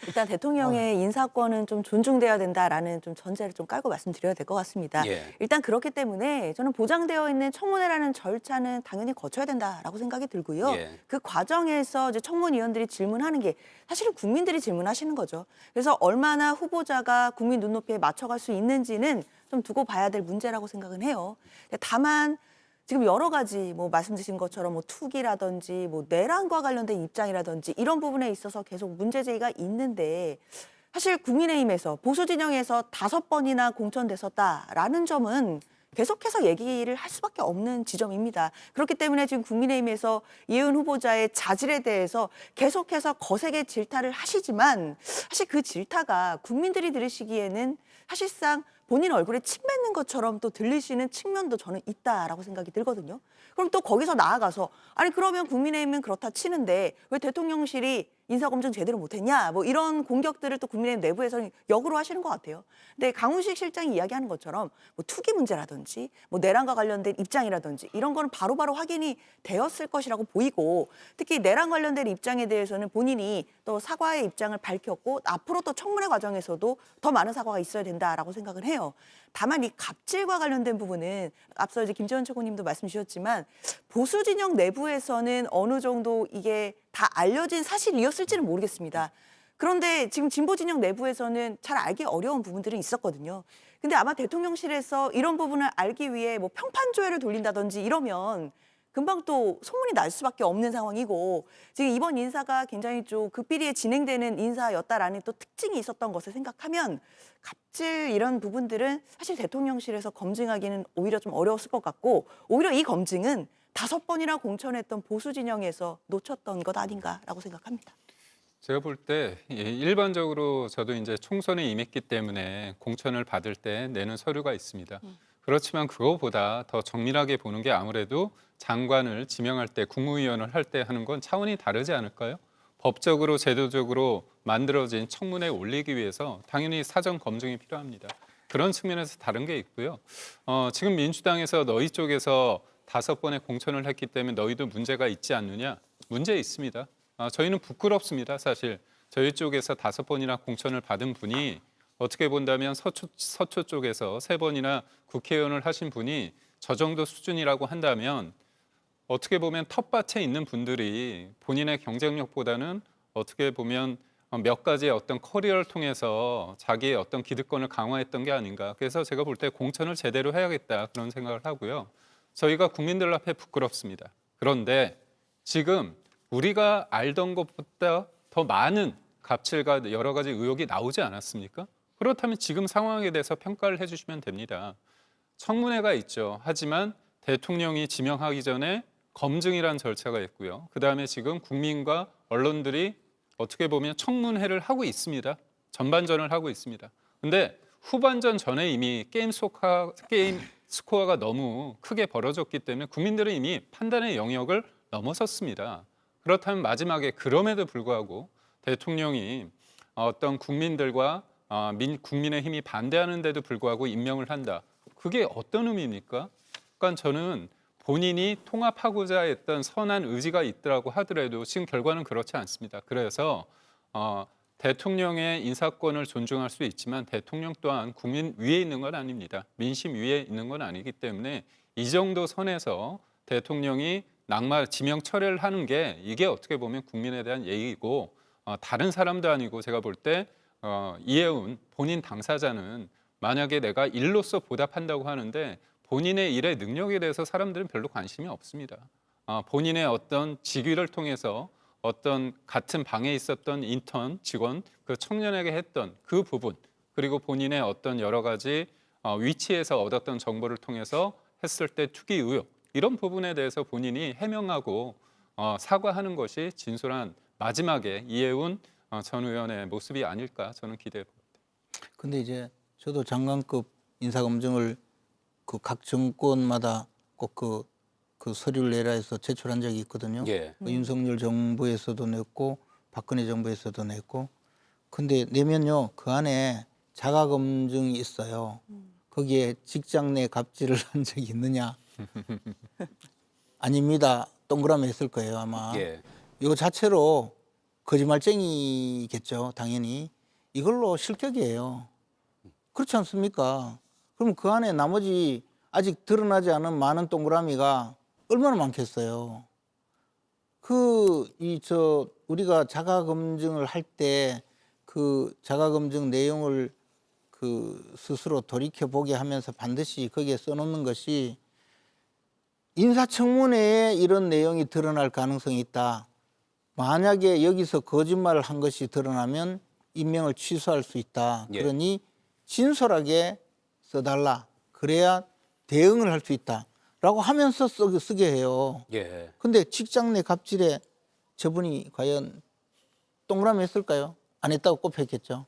일단 대통령의 인사권은 좀 존중돼야 된다라는 좀 전제를 좀 깔고 말씀드려야 될 것 같습니다. 예. 일단 그렇기 때문에 저는 보장되어 있는 청문회라는 절차는 당연히 거쳐야 된다라고 생각이 들고요. 예. 그 과정에서 이제 청문위원들이 질문하는 게 사실은 국민들이 질문하시는 거죠. 그래서 얼마나 후보자가 국민 눈높이에 맞춰갈 수 있는지는 좀 두고 봐야 될 문제라고 생각은 해요. 다만 지금 여러 가지 뭐 말씀 주신 것처럼 뭐 투기라든지 뭐 내란과 관련된 입장이라든지 이런 부분에 있어서 계속 문제 제기가 있는데 사실 국민의힘에서 보수 진영에서 5번이나 공천됐었다라는 점은 계속해서 얘기를 할 수밖에 없는 지점입니다. 그렇기 때문에 지금 국민의힘에서 이혜훈 후보자의 자질에 대해서 계속해서 거세게 질타를 하시지만 사실 그 질타가 국민들이 들으시기에는 사실상 본인 얼굴에 침 뱉는 것처럼 또 들리시는 측면도 저는 있다라고 생각이 들거든요. 그럼 또 거기서 나아가서 아니 그러면 국민의힘은 그렇다 치는데 왜 대통령실이 인사검증 제대로 못했냐 뭐 이런 공격들을 또 국민의힘 내부에서는 역으로 하시는 것 같아요. 근데 강훈식 실장이 이야기하는 것처럼 뭐 투기 문제라든지 뭐 내란과 관련된 입장이라든지 이런 거는 바로바로 확인이 되었을 것이라고 보이고 특히 내란 관련된 입장에 대해서는 본인이 또 사과의 입장을 밝혔고 앞으로 또 청문회 과정에서도 더 많은 사과가 있어야 된다라고 생각을 해요. 다만 이 갑질과 관련된 부분은 앞서 이제 김재원 최고님도 말씀 주셨지만 보수 진영 내부에서는 어느 정도 이게 다 알려진 사실이었을지는 모르겠습니다. 그런데 지금 진보 진영 내부에서는 잘 알기 어려운 부분들은 있었거든요. 근데 아마 대통령실에서 이런 부분을 알기 위해 뭐 평판 조회를 돌린다든지 이러면 금방 또 소문이 날 수밖에 없는 상황이고 지금 이번 인사가 굉장히 좀 극비리에 진행되는 인사였다라는 또 특징이 있었던 것을 생각하면 갑질 이런 부분들은 사실 대통령실에서 검증하기는 오히려 좀 어려웠을 것 같고 오히려 이 검증은 5번이나 공천했던 보수 진영에서 놓쳤던 것 아닌가라고 생각합니다. 제가 볼 때 일반적으로 저도 이제 총선에 임했기 때문에 공천을 받을 때 내는 서류가 있습니다. 그렇지만 그거보다 더 정밀하게 보는 게 아무래도 장관을 지명할 때 국무위원을 할 때 하는 건 차원이 다르지 않을까요? 법적으로 제도적으로 만들어진 청문회에 올리기 위해서 당연히 사전 검증이 필요합니다. 그런 측면에서 다른 게 있고요. 지금 민주당에서 너희 쪽에서 5번의 공천을 했기 때문에 너희도 문제가 있지 않느냐? 문제 있습니다. 저희는 부끄럽습니다. 사실 저희 쪽에서 5번이나 공천을 받은 분이 어떻게 본다면 서초 쪽에서 3번이나 국회의원을 하신 분이 저 정도 수준이라고 한다면 어떻게 보면 텃밭에 있는 분들이 본인의 경쟁력보다는 어떻게 보면 몇 가지의 어떤 커리어를 통해서 자기의 어떤 기득권을 강화했던 게 아닌가. 그래서 제가 볼 때 공천을 제대로 해야겠다 그런 생각을 하고요. 저희가 국민들 앞에 부끄럽습니다. 그런데 지금 우리가 알던 것보다 더 많은 갑질과 여러 가지 의혹이 나오지 않았습니까? 그렇다면 지금 상황에 대해서 평가를 해주시면 됩니다. 청문회가 있죠. 하지만 대통령이 지명하기 전에 검증이라는 절차가 있고요. 그다음에 지금 국민과 언론들이 어떻게 보면 청문회를 하고 있습니다. 전반전을 하고 있습니다. 근데 후반전 전에 이미 게임 스코어가 너무 크게 벌어졌기 때문에 국민들은 이미 판단의 영역을 넘어섰습니다. 그렇다면 마지막에 그럼에도 불구하고 대통령이 어떤 국민들과 국민의힘이 반대하는데도 불구하고 임명을 한다. 그게 어떤 의미입니까? 그러니까 저는 본인이 통합하고자 했던 선한 의지가 있더라고 하더라도 지금 결과는 그렇지 않습니다. 그래서 대통령의 인사권을 존중할 수 있지만 대통령 또한 국민 위에 있는 건 아닙니다. 민심 위에 있는 건 아니기 때문에 이 정도 선에서 대통령이 낙마 지명 철회를 하는 게 이게 어떻게 보면 국민에 대한 예의이고 다른 사람도 아니고 제가 볼 때 이혜훈 본인 당사자는 만약에 내가 일로서 보답한다고 하는데 본인의 일의 능력에 대해서 사람들은 별로 관심이 없습니다. 본인의 어떤 직위를 통해서 어떤 같은 방에 있었던 인턴 직원 그 청년에게 했던 그 부분 그리고 본인의 어떤 여러 가지 위치에서 얻었던 정보를 통해서 했을 때 투기 의혹 이런 부분에 대해서 본인이 해명하고 사과하는 것이 진솔한 마지막에 이혜훈 전 의원의 모습이 아닐까 저는 기대해 봅니다. 근데 이제 저도 장관급 인사검증을 그 각 정권마다 꼭 그 서류를 내라 해서 제출한 적이 있거든요. 예. 윤석열 정부에서도 냈고 박근혜 정부에서도 냈고. 근데 내면요 그 안에 자가검증이 있어요. 거기에 직장 내 갑질을 한 적이 있느냐? 아닙니다. 동그라미 했을 거예요 아마. 예. 이거 자체로 거짓말쟁이겠죠, 당연히. 이걸로 실격이에요. 그렇지 않습니까? 그럼 그 안에 나머지 아직 드러나지 않은 많은 동그라미가 얼마나 많겠어요. 우리가 자가 검증을 할 때 그 자가 검증 내용을 스스로 돌이켜 보게 하면서 반드시 거기에 써놓는 것이 인사청문회에 이런 내용이 드러날 가능성이 있다. 만약에 여기서 거짓말을 한 것이 드러나면 임명을 취소할 수 있다. 예. 그러니 진솔하게 써달라. 그래야 대응을 할 수 있다. 라고 하면서 쓰게 해요. 예. 근데 직장 내 갑질에 저분이 과연 동그라미 했을까요? 안 했다고 꼽혔겠죠.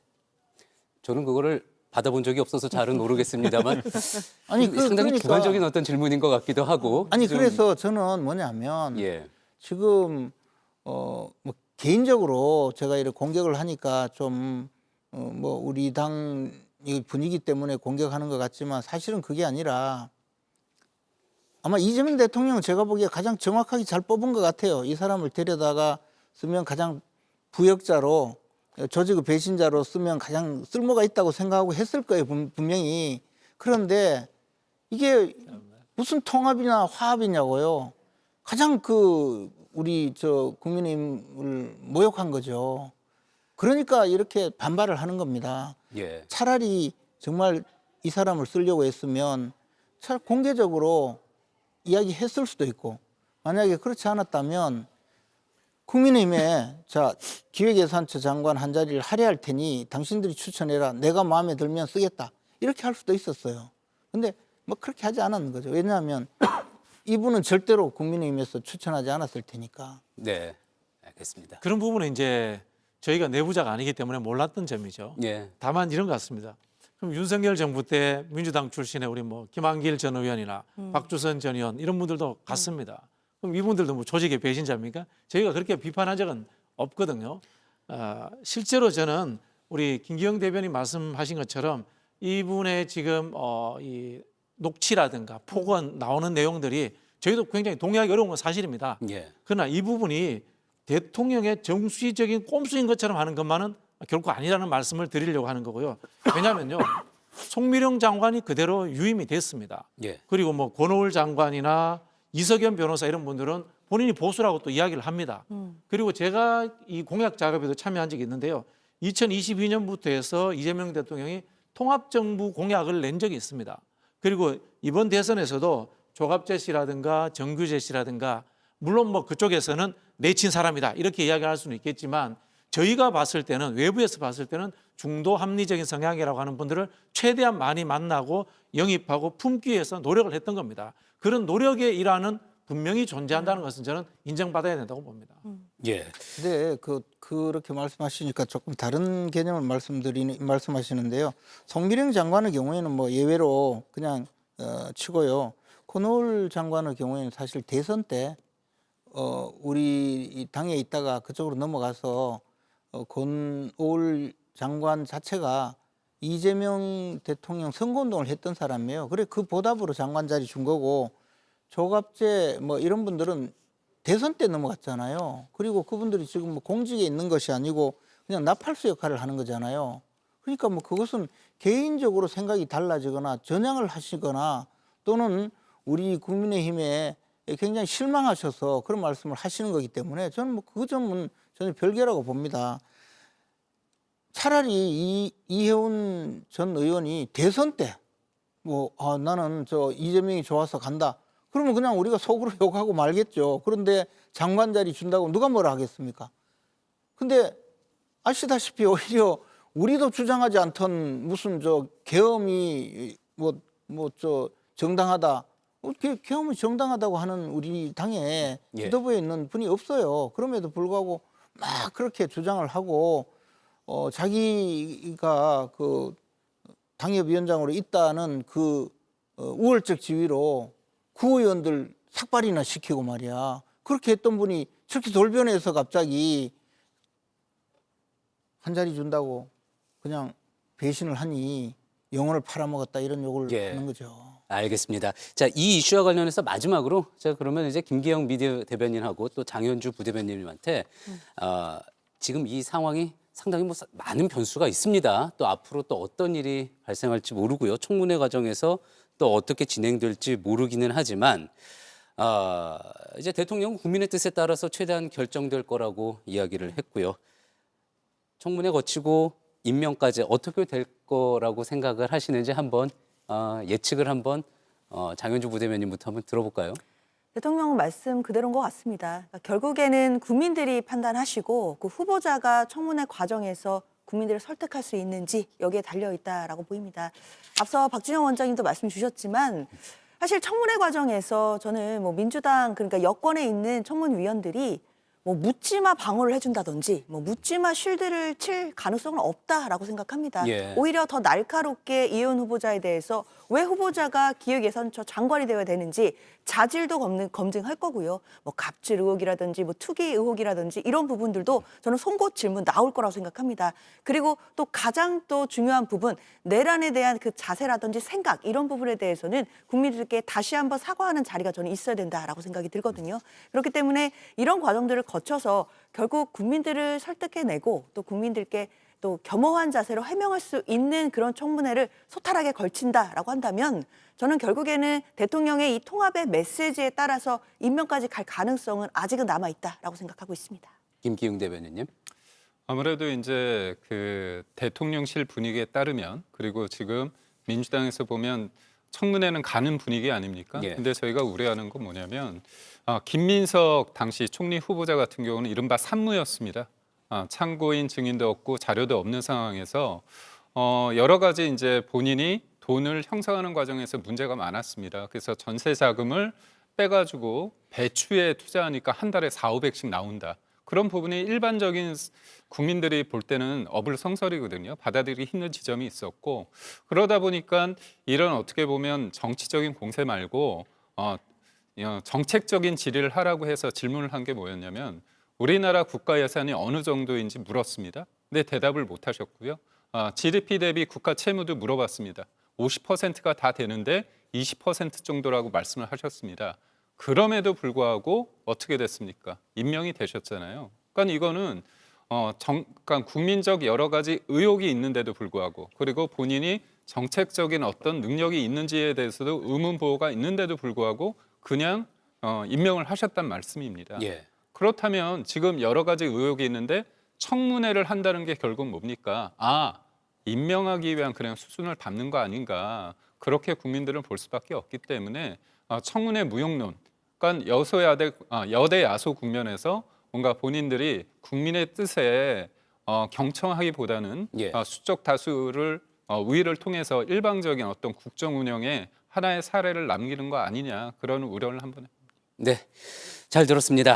저는 그거를 받아본 적이 없어서 잘은 모르겠습니다만 아니, 상당히 그러니까. 주관적인 어떤 질문인 것 같기도 하고. 아니 좀, 그래서 저는 뭐냐면 예. 지금 뭐 개인적으로 제가 이렇게 공격을 하니까 좀 뭐 우리 당 분위기 때문에 공격하는 것 같지만 사실은 그게 아니라 아마 이재명 대통령은 제가 보기에 가장 정확하게 잘 뽑은 것 같아요. 이 사람을 데려다가 쓰면 가장 부역자로 조직의 배신자로 쓰면 가장 쓸모가 있다고 생각하고 했을 거예요. 분명히. 그런데 이게 무슨 통합이나 화합이냐고요. 가장 우리 국민의힘을 모욕한 거죠. 그러니까 이렇게 반발을 하는 겁니다. 예. 차라리 정말 이 사람을 쓰려고 했으면 공개적으로 이야기했을 수도 있고, 만약에 그렇지 않았다면 국민의힘에 기획예산처 장관 한 자리를 할애할 테니 당신들이 추천해라. 내가 마음에 들면 쓰겠다. 이렇게 할 수도 있었어요. 근데 뭐 그렇게 하지 않았는 거죠. 왜냐하면 이분은 절대로 국민의힘에서 추천하지 않았을 테니까. 네, 알겠습니다. 그런 부분은 이제 저희가 내부자가 아니기 때문에 몰랐던 점이죠. 예. 다만 이런 것 같습니다. 그럼 윤석열 정부 때 민주당 출신의 우리 김한길 전 의원이나 박주선 전 의원 이런 분들도 갔습니다. 그럼 이분들도 뭐 조직의 배신자입니까? 저희가 그렇게 비판한 적은 없거든요. 실제로 저는 우리 김기영 대변인 말씀하신 것처럼 이분의 지금 이 녹취라든가 폭언 나오는 내용들이 저희도 굉장히 동의하기 어려운 건 사실입니다. 예. 그러나 이 부분이 대통령의 정수적인 꼼수인 것처럼 하는 것만은 결코 아니라는 말씀을 드리려고 하는 거고요. 왜냐하면요, 송미령 장관이 그대로 유임이 됐습니다. 예. 그리고 뭐 권오을 장관이나 이석연 변호사 이런 분들은 본인이 보수라고 또 이야기를 합니다. 그리고 제가 이 공약 작업에도 참여한 적이 있는데요. 2022년부터 해서 이재명 대통령이 통합정부 공약을 낸 적이 있습니다. 그리고 이번 대선에서도 조갑재 씨라든가 정규재 씨라든가 물론 뭐 그쪽에서는 내친 사람이다 이렇게 이야기할 수는 있겠지만 저희가 봤을 때는 외부에서 봤을 때는 중도 합리적인 성향이라고 하는 분들을 최대한 많이 만나고 영입하고 품기 위해서 노력을 했던 겁니다. 그런 노력의 일환은 분명히 존재한다는 것은 저는 인정받아야 된다고 봅니다. 예. 근데 그렇게 말씀하시니까 조금 다른 개념을 말씀하시는데요. 송미령 장관의 경우에는 뭐 예외로 그냥 치고요. 권오을 장관의 경우에는 사실 대선 때 우리 당에 있다가 그쪽으로 넘어가서 권오을 장관 자체가 이재명 대통령 선거운동을 했던 사람이에요. 그래 그 보답으로 장관 자리 준 거고 조갑재 뭐 이런 분들은 대선 때 넘어갔잖아요. 그리고 그분들이 지금 뭐 공직에 있는 것이 아니고 그냥 나팔수 역할을 하는 거잖아요. 그러니까 뭐 그것은 개인적으로 생각이 달라지거나 전향을 하시거나 또는 우리 국민의힘에 굉장히 실망하셔서 그런 말씀을 하시는 거기 때문에 저는 뭐 그 점은 전혀 별개라고 봅니다. 차라리 이혜훈 전 의원이 대선 때 나는 이재명이 좋아서 간다. 그러면 그냥 우리가 속으로 욕하고 말겠죠. 그런데 장관 자리 준다고 누가 뭐라 하겠습니까? 근데 아시다시피 오히려 우리도 주장하지 않던 무슨 계엄이 정당하다. 계엄이 정당하다고 하는 우리 당에 지도부에 있는 분이 없어요. 그럼에도 불구하고 막 그렇게 주장을 하고 자기가 당협위원장으로 있다는 우월적 지위로 구의원들 삭발이나 시키고 말이야. 그렇게 했던 분이 저렇게 돌변해서 갑자기 한 자리 준다고 그냥 배신을 하니 영혼을 팔아먹었다 이런 욕을 하는 거죠. 알겠습니다. 자, 이 이슈와 관련해서 마지막으로 제가 그러면 이제 김기영 미디어 대변인하고 또 장현주 부대변인님한테 지금 이 상황이 상당히 많은 변수가 있습니다. 또 앞으로 또 어떤 일이 발생할지 모르고요. 청문회 과정에서 또 어떻게 진행될지 모르기는 하지만 이제 대통령은 국민의 뜻에 따라서 최대한 결정될 거라고 이야기를 했고요. 청문회 거치고 임명까지 어떻게 될 거라고 생각을 하시는지 한번 예측을 한번 장현주 부대변인부터 한번 들어볼까요? 대통령 말씀 그대로인 것 같습니다. 그러니까 결국에는 국민들이 판단하시고 그 후보자가 청문회 과정에서 국민들을 설득할 수 있는지 여기에 달려있다라고 보입니다. 앞서 박준영 원장님도 말씀 주셨지만 사실 청문회 과정에서 저는 민주당 그러니까 여권에 있는 청문위원들이 묻지마 방어를 해준다든지 묻지마 쉴드를 칠 가능성은 없다라고 생각합니다. 예. 오히려 더 날카롭게 이혜원 후보자에 대해서 왜 후보자가 기획예산처 장관이 되어야 되는지 자질도 검증할 거고요. 갑질 의혹이라든지 투기 의혹이라든지 이런 부분들도 저는 송곳 질문 나올 거라고 생각합니다. 그리고 또 가장 또 중요한 부분 내란에 대한 그 자세라든지 생각 이런 부분에 대해서는 국민들께 다시 한번 사과하는 자리가 저는 있어야 된다라고 생각이 들거든요. 그렇기 때문에 이런 과정들을 거쳐서 결국 국민들을 설득해내고 또 국민들께 또 겸허한 자세로 해명할 수 있는 그런 청문회를 소탈하게 걸친다라고 한다면 저는 결국에는 대통령의 이 통합의 메시지에 따라서 임명까지 갈 가능성은 아직은 남아있다라고 생각하고 있습니다. 김기웅 대변인님. 아무래도 이제 그 대통령실 분위기에 따르면 그리고 지금 민주당에서 보면 청문회는 가는 분위기 아닙니까? 예. 근데 저희가 우려하는 건 뭐냐면 김민석 당시 총리 후보자 같은 경우는 이른바 산무였습니다. 참고인 증인도 없고 자료도 없는 상황에서 여러 가지 이제 본인이 돈을 형성하는 과정에서 문제가 많았습니다. 그래서 전세 자금을 빼가지고 배추에 투자하니까 한 달에 400~500씩 나온다. 그런 부분이 일반적인 국민들이 볼 때는 어불성설이거든요. 받아들이기 힘든 지점이 있었고 그러다 보니까 이런 어떻게 보면 정치적인 공세 말고 정책적인 질의를 하라고 해서 질문을 한 게 뭐였냐면 우리나라 국가 예산이 어느 정도인지 물었습니다. 근데 대답을 못 하셨고요. GDP 대비 국가 채무도 물어봤습니다. 50%가 다 되는데 20% 정도라고 말씀을 하셨습니다. 그럼에도 불구하고 어떻게 됐습니까? 임명이 되셨잖아요. 그러니까 이거는 그러니까 국민적 여러 가지 의혹이 있는데도 불구하고 그리고 본인이 정책적인 어떤 능력이 있는지에 대해서도 의문 보호가 있는데도 불구하고 그냥 임명을 하셨단 말씀입니다. 예. 그렇다면 지금 여러 가지 의혹이 있는데 청문회를 한다는 게 결국 뭡니까? 임명하기 위한 그냥 수순을 밟는 거 아닌가. 그렇게 국민들은 볼 수밖에 없기 때문에 청문회 무용론, 그러니까 여대 야소 국면에서 뭔가 본인들이 국민의 뜻에 경청하기보다는 수적 다수를 우위를 통해서 일방적인 어떤 국정 운영에 하나의 사례를 남기는 거 아니냐 그런 우려를 한번 해봅니다. 네, 잘 들었습니다.